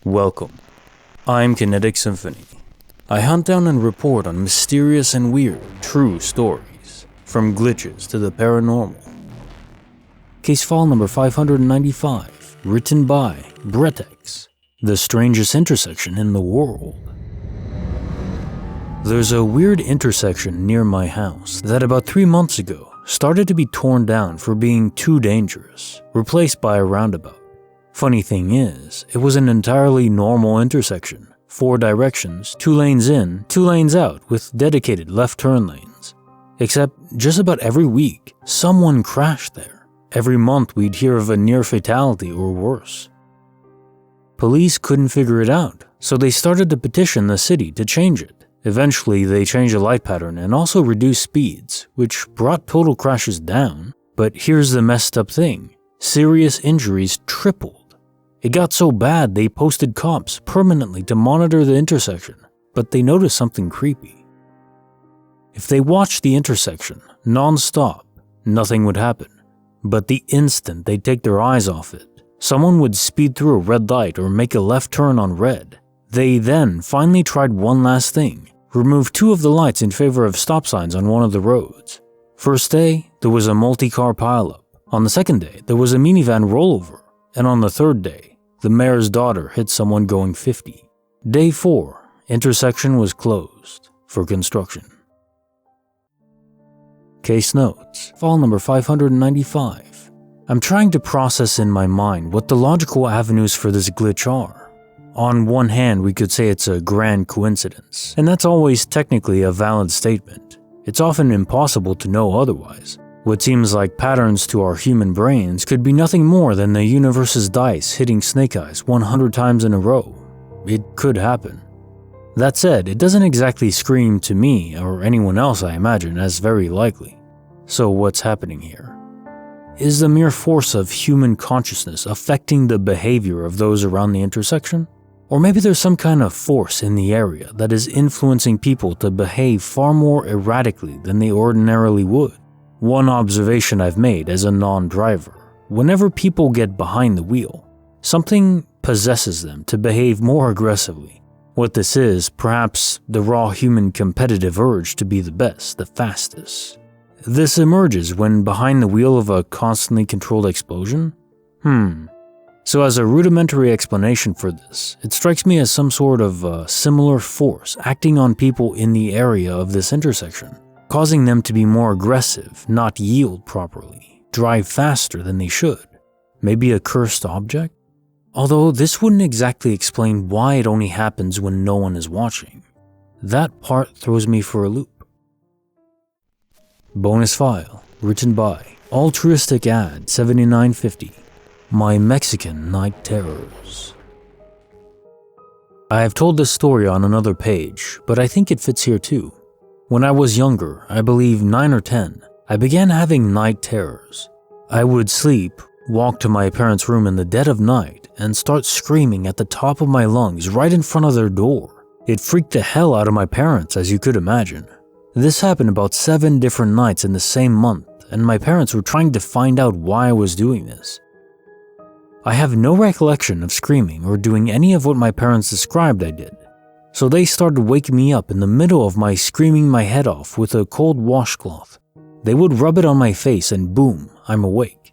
Welcome. I'm Kinetic Symphony. I hunt down and report on mysterious and weird, true stories, from glitches to the paranormal. Case file number 595, written by bretttexe, the strangest intersection in the world. There's a weird intersection near my house that about 3 months ago started to be torn down for being too dangerous, replaced by a roundabout. Funny thing is, it was an entirely normal intersection, 4 directions, 2 lanes in, 2 lanes out with dedicated left turn lanes. Except just about every week, someone crashed there. Every month we'd hear of a near fatality or worse. Police couldn't figure it out, so they started to petition the city to change it. Eventually, they changed the light pattern and also reduced speeds, which brought total crashes down. But here's the messed up thing. Serious injuries tripled. It got so bad they posted cops permanently to monitor the intersection, but they noticed something creepy. If they watched the intersection non-stop, nothing would happen. But the instant they take their eyes off it, someone would speed through a red light or make a left turn on red. They then finally tried one last thing, removed 2 of the lights in favor of stop signs on one of the roads. First day, there was a multi-car pileup. On the second day, there was a minivan rollover. And on the third day, the mayor's daughter hit someone going 50. Day 4, intersection was closed for construction. Case notes, file number 595. I'm trying to process in my mind what the logical avenues for this glitch are. On one hand, we could say it's a grand coincidence, and that's always technically a valid statement. It's often impossible to know otherwise. What seems like patterns to our human brains could be nothing more than the universe's dice hitting snake eyes 100 times in a row. It could happen. That said, it doesn't exactly scream to me, or anyone else I imagine, as very likely. So what's happening here? Is the mere force of human consciousness affecting the behavior of those around the intersection? Or maybe there's some kind of force in the area that is influencing people to behave far more erratically than they ordinarily would. One observation I've made as a non-driver, whenever people get behind the wheel, something possesses them to behave more aggressively. What this is, perhaps the raw human competitive urge to be the best, the fastest. This emerges when behind the wheel of a constantly controlled explosion? So as a rudimentary explanation for this, it strikes me as some sort of similar force acting on people in the area of this intersection, causing them to be more aggressive, not yield properly, drive faster than they should. Maybe a cursed object? Although this wouldn't exactly explain why it only happens when no one is watching. That part throws me for a loop. Bonus file, written by Altruistic Ad 7950. My Mexican Night Terrors. I have told this story on another page, but I think it fits here too. When I was younger, I believe 9 or 10, I began having night terrors. I would sleep, walk to my parents' room in the dead of night, and start screaming at the top of my lungs right in front of their door. It freaked the hell out of my parents, as you could imagine. This happened about 7 different nights in the same month, and my parents were trying to find out why I was doing this. I have no recollection of screaming or doing any of what my parents described I did. So they started waking me up in the middle of my screaming my head off with a cold washcloth. They would rub it on my face and boom, I'm awake.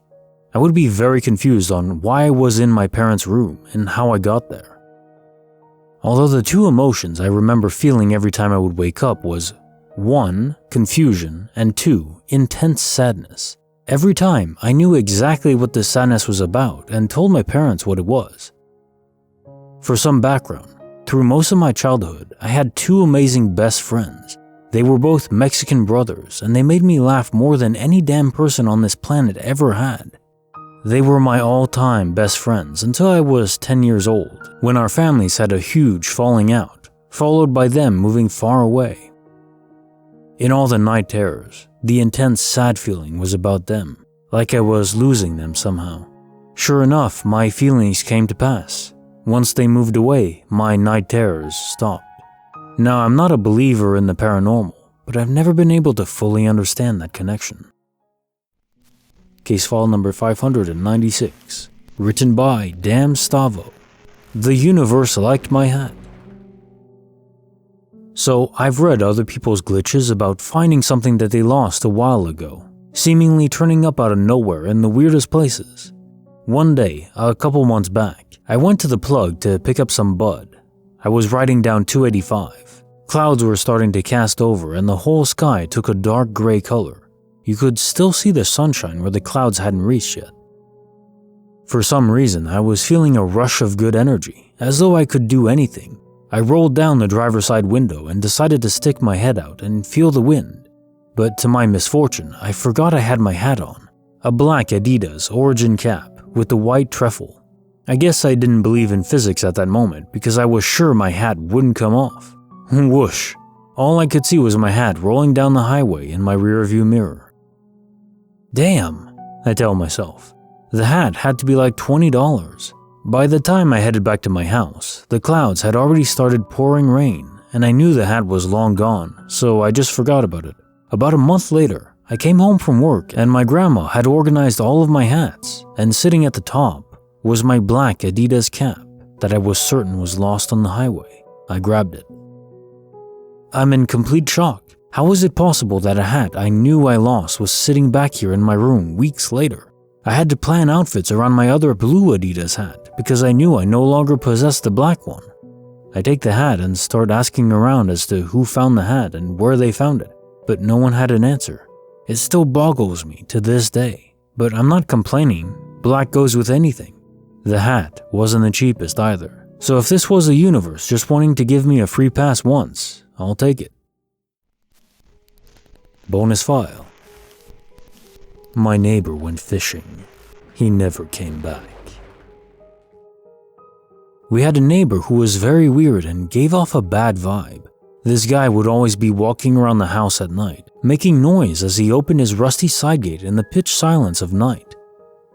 I would be very confused on why I was in my parents' room and how I got there. Although the 2 emotions I remember feeling every time I would wake up was 1, confusion, and 2, intense sadness. Every time, I knew exactly what the sadness was about and told my parents what it was. For some background, through most of my childhood, I had 2 amazing best friends. They were both Mexican brothers, and they made me laugh more than any damn person on this planet ever had. They were my all-time best friends until I was 10 years old, when our families had a huge falling out, followed by them moving far away. In all the night terrors, the intense sad feeling was about them, like I was losing them somehow. Sure enough, my feelings came to pass. Once they moved away, my night terrors stopped. Now, I'm not a believer in the paranormal, but I've never been able to fully understand that connection. Case file number 596, written by DamnStavo. The universe liked my hat. So I've read other people's glitches about finding something that they lost a while ago, seemingly turning up out of nowhere in the weirdest places. One day, a couple months back, I went to the plug to pick up some bud. I was riding down 285. Clouds were starting to cast over and the whole sky took a dark gray color. You could still see the sunshine where the clouds hadn't reached yet. For some reason, I was feeling a rush of good energy, as though I could do anything. I rolled down the driver's side window and decided to stick my head out and feel the wind. But to my misfortune, I forgot I had my hat on. A black Adidas Origin cap with the white trefoil. I guess I didn't believe in physics at that moment because I was sure my hat wouldn't come off. Whoosh. All I could see was my hat rolling down the highway in my rearview mirror. Damn, I tell myself. The hat had to be like $20. By the time I headed back to my house, the clouds had already started pouring rain, and I knew the hat was long gone, so I just forgot about it. About a month later, I came home from work and my grandma had organized all of my hats, and sitting at the top was my black Adidas cap that I was certain was lost on the highway. I grabbed it. I'm in complete shock. How is it possible that a hat I knew I lost was sitting back here in my room weeks later? I had to plan outfits around my other blue Adidas hat because I knew I no longer possessed the black one. I take the hat and start asking around as to who found the hat and where they found it, but no one had an answer. It still boggles me to this day, but I'm not complaining. Black goes with anything. The hat wasn't the cheapest either, so if this was the universe just wanting to give me a free pass once, I'll take it. Bonus file. My neighbor went fishing. He never came back. We had a neighbor who was very weird and gave off a bad vibe. This guy would always be walking around the house at night, making noise as he opened his rusty side gate in the pitch silence of night.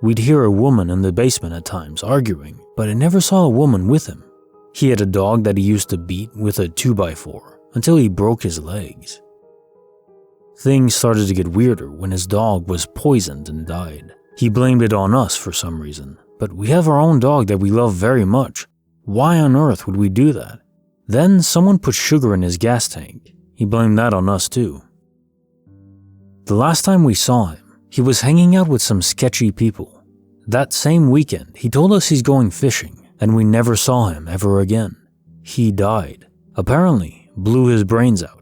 We'd hear a woman in the basement at times arguing, but I never saw a woman with him. He had a dog that he used to beat with a 2x4 until he broke his legs. Things started to get weirder when his dog was poisoned and died. He blamed it on us for some reason, but we have our own dog that we love very much. Why on earth would we do that? Then someone put sugar in his gas tank. He blamed that on us too. The last time we saw him, he was hanging out with some sketchy people. That same weekend, he told us he's going fishing, and we never saw him ever again. He died. Apparently, blew his brains out.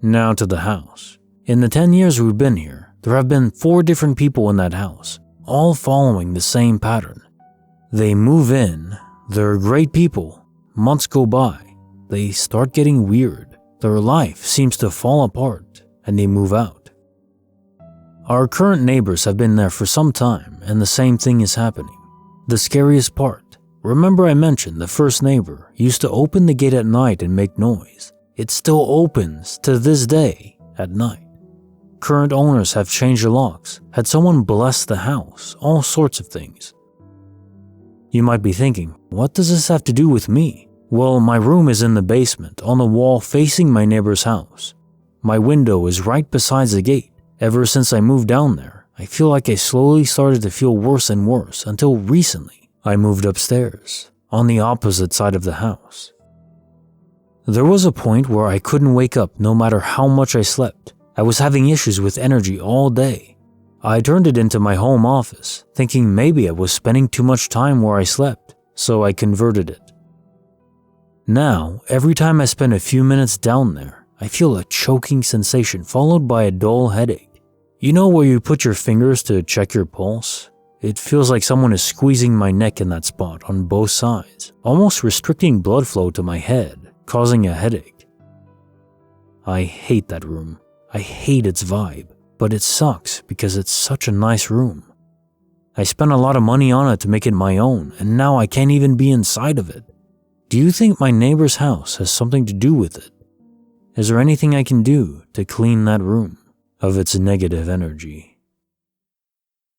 Now to the house. In the 10 years we've been here, there have been 4 different people in that house, all following the same pattern. They move in, they're great people. Months go by, they start getting weird. Their life seems to fall apart, and they move out. Our current neighbors have been there for some time, and the same thing is happening. The scariest part, remember I mentioned the first neighbor used to open the gate at night and make noise. It still opens to this day at night. Current owners have changed the locks, had someone bless the house, all sorts of things. You might be thinking, what does this have to do with me? Well, my room is in the basement, on the wall facing my neighbor's house. My window is right beside the gate. Ever since I moved down there, I feel like I slowly started to feel worse and worse until recently I moved upstairs, on the opposite side of the house. There was a point where I couldn't wake up no matter how much I slept. I was having issues with energy all day. I turned it into my home office, thinking maybe I was spending too much time where I slept, so I converted it. Now, every time I spend a few minutes down there, I feel a choking sensation followed by a dull headache. You know where you put your fingers to check your pulse? It feels like someone is squeezing my neck in that spot on both sides, almost restricting blood flow to my head, causing a headache. I hate that room. I hate its vibe, but it sucks because it's such a nice room. I spent a lot of money on it to make it my own, and now I can't even be inside of it. Do you think my neighbor's house has something to do with it? Is there anything I can do to clean that room of its negative energy?